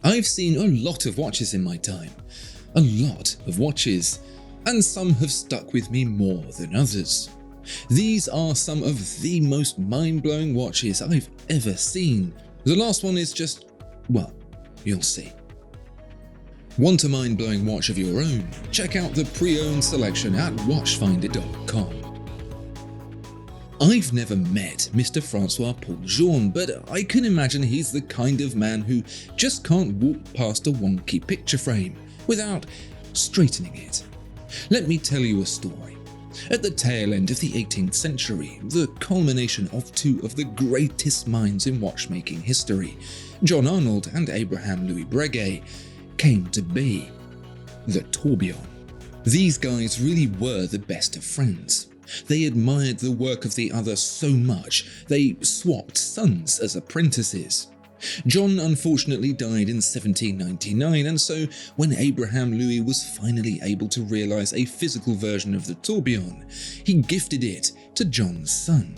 I've seen a lot of watches in my time, a lot of watches, and some have stuck with me more than others. These are some of the most mind-blowing watches I've ever seen. The last one is just, well, you'll see. Want a mind-blowing watch of your own? Check out the pre-owned selection at watchfinder.com. I've never met Mr. Francois-Paul Journe, but I can imagine he's the kind of man who just can't walk past a wonky picture frame without straightening it. Let me tell you a story. At the tail end of the 18th century, the culmination of two of the greatest minds in watchmaking history, John Arnold and Abraham Louis Breguet, came to be. The Tourbillon. These guys really were the best of friends. They admired the work of the other so much, they swapped sons as apprentices. John unfortunately died in 1799, and so when Abraham Louis was finally able to realize a physical version of the Tourbillon, he gifted it to John's son.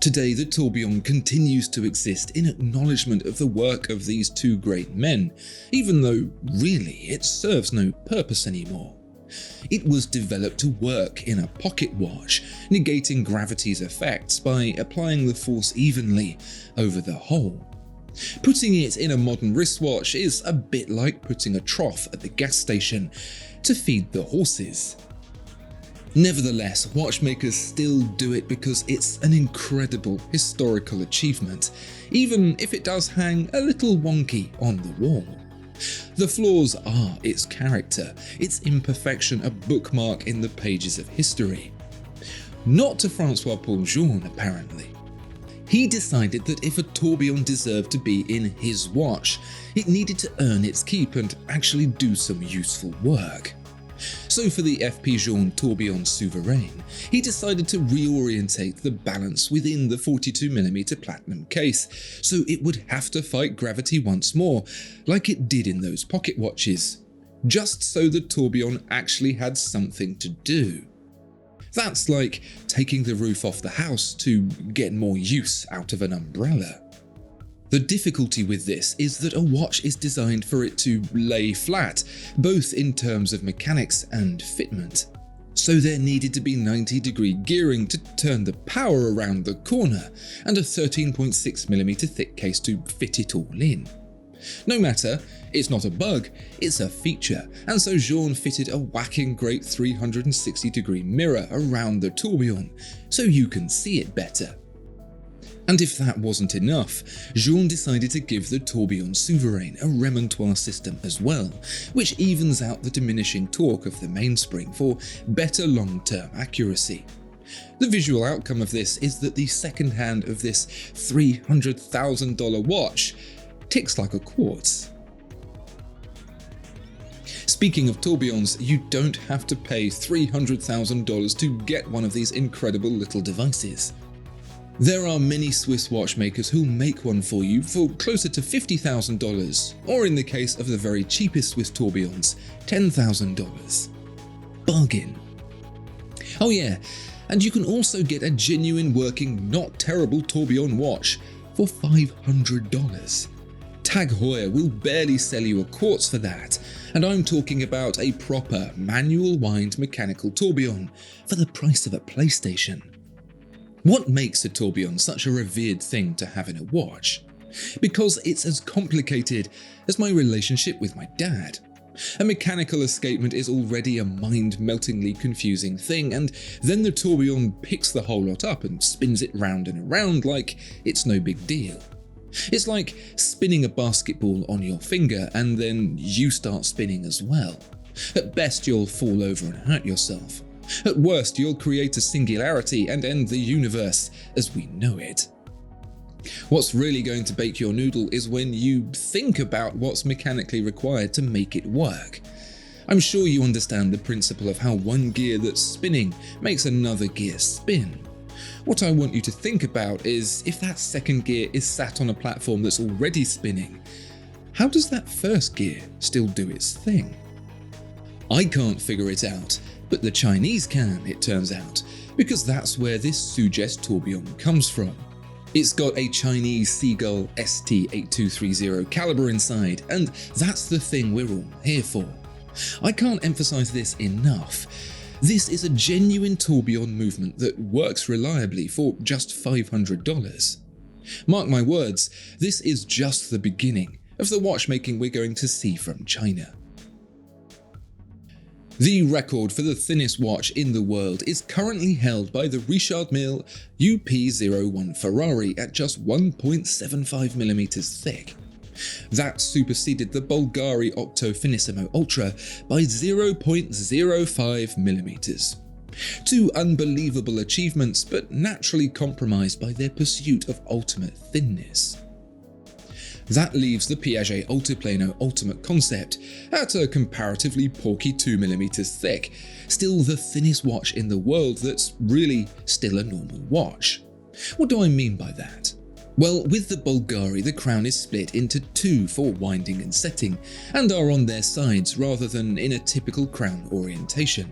Today, the Tourbillon continues to exist in acknowledgement of the work of these two great men, even though really it serves no purpose anymore. It was developed to work in a pocket watch, negating gravity's effects by applying the force evenly over the whole. Putting it in a modern wristwatch is a bit like putting a trough at the gas station to feed the horses. Nevertheless, watchmakers still do it because it's an incredible historical achievement, even if it does hang a little wonky on the wall. The flaws are its character, its imperfection a bookmark in the pages of history. Not to Francois-Paul Journe, apparently. He decided that if a tourbillon deserved to be in his watch, it needed to earn its keep and actually do some useful work. So for the FP Journe tourbillon Souverain, he decided to reorientate the balance within the 42mm platinum case, so it would have to fight gravity once more, like it did in those pocket watches, just so the tourbillon actually had something to do. That's like taking the roof off the house to get more use out of an umbrella. The difficulty with this is that a watch is designed for it to lay flat, both in terms of mechanics and fitment. So there needed to be 90-degree gearing to turn the power around the corner, and a 13.6mm thick case to fit it all in. No matter, it's not a bug, it's a feature, and so Journe fitted a whacking great 360-degree mirror around the tourbillon, so you can see it better. And if that wasn't enough, Journe decided to give the tourbillon Souverain a remontoire system as well, which evens out the diminishing torque of the mainspring for better long-term accuracy. The visual outcome of this is that the second hand of this $300,000 watch ticks like a quartz. Speaking of tourbillons, you don't have to pay $300,000 to get one of these incredible little devices. There are many Swiss watchmakers who'll make one for you for closer to $50,000, or in the case of the very cheapest Swiss tourbillons, $10,000. Bargain. Oh yeah, and you can also get a genuine working, not terrible tourbillon watch for $500. Tag Heuer will barely sell you a quartz for that, and I'm talking about a proper manual wind mechanical tourbillon for the price of a PlayStation. What makes a tourbillon such a revered thing to have in a watch? Because it's as complicated as my relationship with my dad. A mechanical escapement is already a mind-meltingly confusing thing, and then the tourbillon picks the whole lot up and spins it round and around like it's no big deal. It's like spinning a basketball on your finger and then you start spinning as well. At best, you'll fall over and hurt yourself. At worst, you'll create a singularity and end the universe as we know it. What's really going to bake your noodle is when you think about what's mechanically required to make it work. I'm sure you understand the principle of how one gear that's spinning makes another gear spin. What I want you to think about is, if that second gear is sat on a platform that's already spinning, how does that first gear still do its thing? I can't figure it out, but the Chinese can, it turns out, because that's where this Sugess tourbillon comes from. It's got a Chinese Seagull ST8230 caliber inside, and that's the thing we're all here for. I can't emphasize this enough. This is a genuine tourbillon movement that works reliably for just $500. Mark my words, this is just the beginning of the watchmaking we're going to see from China. The record for the thinnest watch in the world is currently held by the Richard Mille UP01 Ferrari at just 1.75mm thick. That superseded the Bulgari Octo Finissimo Ultra by 0.05mm. Two unbelievable achievements, but naturally compromised by their pursuit of ultimate thinness. That leaves the Piaget Altiplano Ultimate Concept at a comparatively porky 2mm thick, still the thinnest watch in the world that's really still a normal watch. What do I mean by that? Well, with the Bulgari, the crown is split into two for winding and setting, and are on their sides rather than in a typical crown orientation.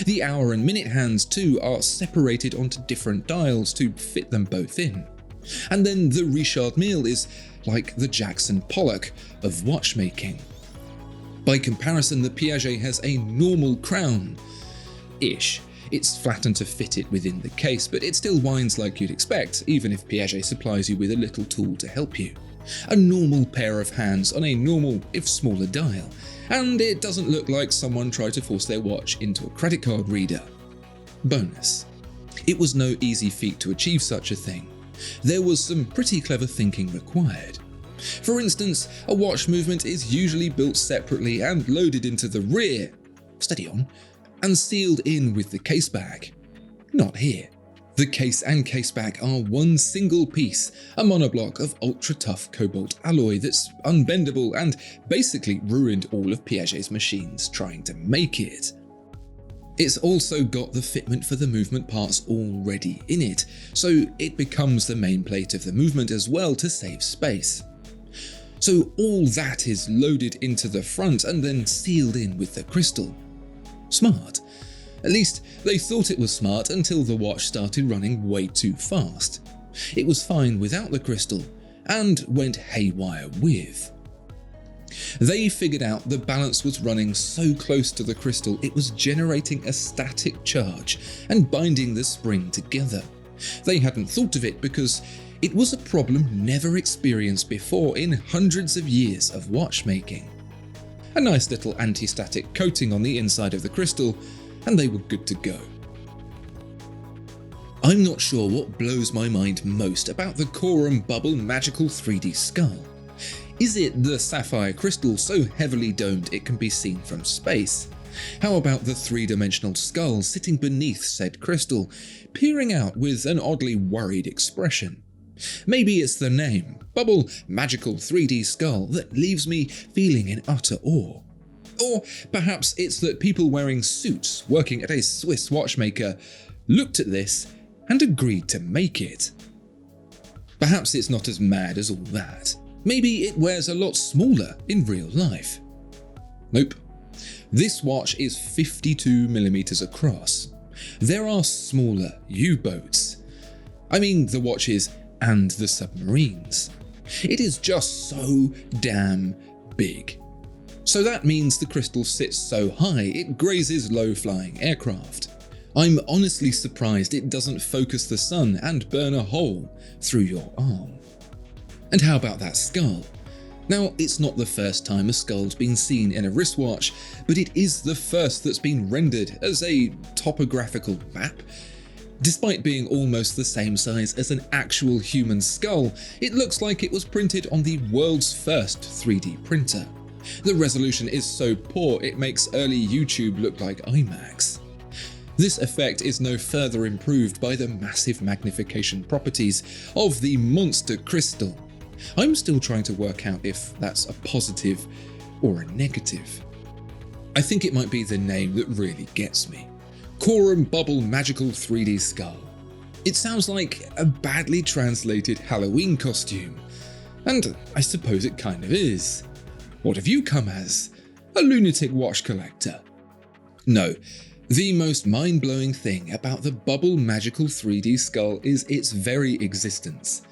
The hour and minute hands too are separated onto different dials to fit them both in. And then the Richard Mille is like the Jackson Pollock of watchmaking. By comparison, the Piaget has a normal crown-ish. It's flattened to fit it within the case, but it still winds like you'd expect, even if Piaget supplies you with a little tool to help you. A normal pair of hands on a normal, if smaller dial, and it doesn't look like someone tried to force their watch into a credit card reader. Bonus. It was no easy feat to achieve such a thing. There was some pretty clever thinking required. For instance, a watch movement is usually built separately and loaded into the rear, steady on, and sealed in with the case bag. Not here. The case and case bag are one single piece, a monoblock of ultra-tough cobalt alloy that's unbendable and basically ruined all of Piaget's machines trying to make it. It's also got the fitment for the movement parts already in it, so it becomes the main plate of the movement as well to save space. So all that is loaded into the front and then sealed in with the crystal. Smart. At least they thought it was smart until the watch started running way too fast. It was fine without the crystal, and went haywire with. They figured out the balance was running so close to the crystal it was generating a static charge and binding the spring together. They hadn't thought of it because it was a problem never experienced before in hundreds of years of watchmaking. A nice little anti-static coating on the inside of the crystal, and they were good to go. I'm not sure what blows my mind most about the Corum Bubble Magical 3D Skull. Is it the sapphire crystal so heavily domed it can be seen from space? How about the three-dimensional skull sitting beneath said crystal, peering out with an oddly worried expression? Maybe it's the name, Bubble Magical 3D Skull, that leaves me feeling in utter awe. Or perhaps it's that people wearing suits working at a Swiss watchmaker looked at this and agreed to make it. Perhaps it's not as mad as all that. Maybe it wears a lot smaller in real life. Nope. This watch is 52mm across. There are smaller U-boats. I mean the watches and the submarines. It is just so damn big. So that means the crystal sits so high it grazes low-flying aircraft. I'm honestly surprised it doesn't focus the sun and burn a hole through your arm. And how about that skull? Now, it's not the first time a skull's been seen in a wristwatch, but it is the first that's been rendered as a topographical map. Despite being almost the same size as an actual human skull, it looks like it was printed on the world's first 3D printer. The resolution is so poor it makes early YouTube look like IMAX. This effect is no further improved by the massive magnification properties of the monster crystal. I'm still trying to work out if that's a positive or a negative. I think it might be the name that really gets me. Corum Bubble Magical 3D Skull. It sounds like a badly translated Halloween costume, and I suppose it kind of is. What have you come as? A lunatic watch collector? No. The most mind-blowing thing about the Bubble Magical 3D Skull is its very existence.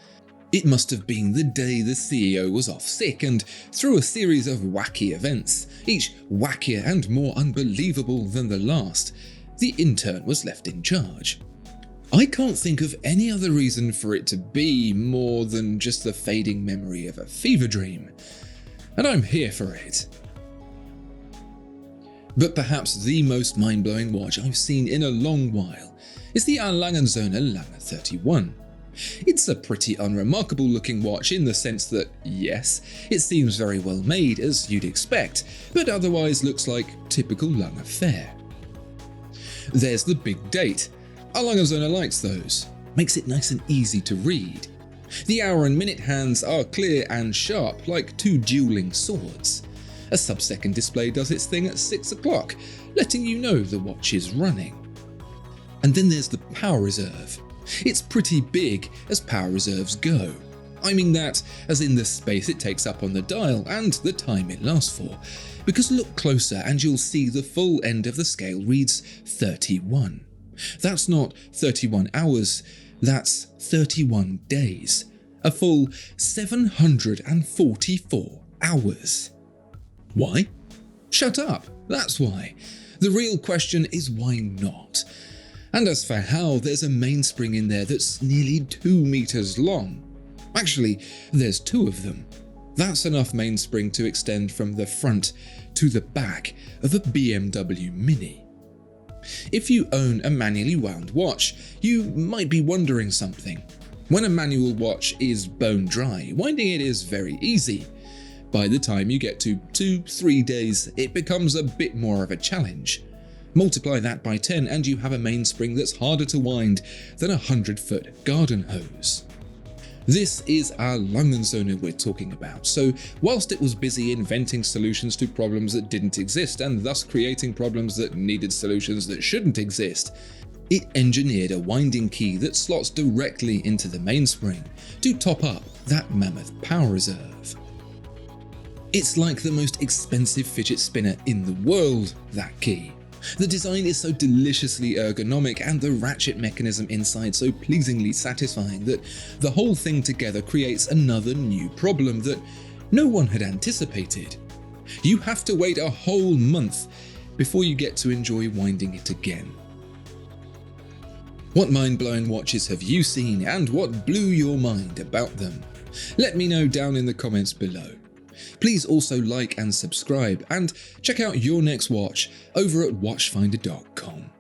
It must have been the day the CEO was off sick, and through a series of wacky events, each wackier and more unbelievable than the last, the intern was left in charge. I can't think of any other reason for it to be more than just the fading memory of a fever dream, and I'm here for it. But perhaps the most mind-blowing watch I've seen in a long while is the Lange Söhne Lange 31. It's a pretty unremarkable looking watch in the sense that, yes, it seems very well made as you'd expect, but otherwise looks like typical Lange fare. There's the big date. Lange Söhne likes those. Makes it nice and easy to read. The hour and minute hands are clear and sharp like two dueling swords. A sub-second display does its thing at 6 o'clock, letting you know the watch is running. And then there's the power reserve. It's pretty big as power reserves go. I mean that as in the space it takes up on the dial and the time it lasts for, because look closer and you'll see the full end of the scale reads 31. That's not 31 hours, that's 31 days. A full 744 hours. Why? Shut up, that's why. The real question is why not? And as for how, there's a mainspring in there that's nearly 2 meters long. Actually, there's 2 of them. That's enough mainspring to extend from the front to the back of a BMW Mini. If you own a manually wound watch, you might be wondering something. When a manual watch is bone dry, winding it is very easy. By the time you get to 2-3 days, it becomes a bit more of a challenge. Multiply that by 10 and you have a mainspring that's harder to wind than a 100-foot garden hose. This is our Lange Söhne we're talking about, so whilst it was busy inventing solutions to problems that didn't exist and thus creating problems that needed solutions that shouldn't exist, it engineered a winding key that slots directly into the mainspring to top up that mammoth power reserve. It's like the most expensive fidget spinner in the world, that key. The design is so deliciously ergonomic and the ratchet mechanism inside so pleasingly satisfying that the whole thing together creates another new problem that no one had anticipated. You have to wait a whole month before you get to enjoy winding it again. What mind-blowing watches have you seen and what blew your mind about them? Let me know down in the comments below. Please also like and subscribe and check out your next watch over at watchfinder.com.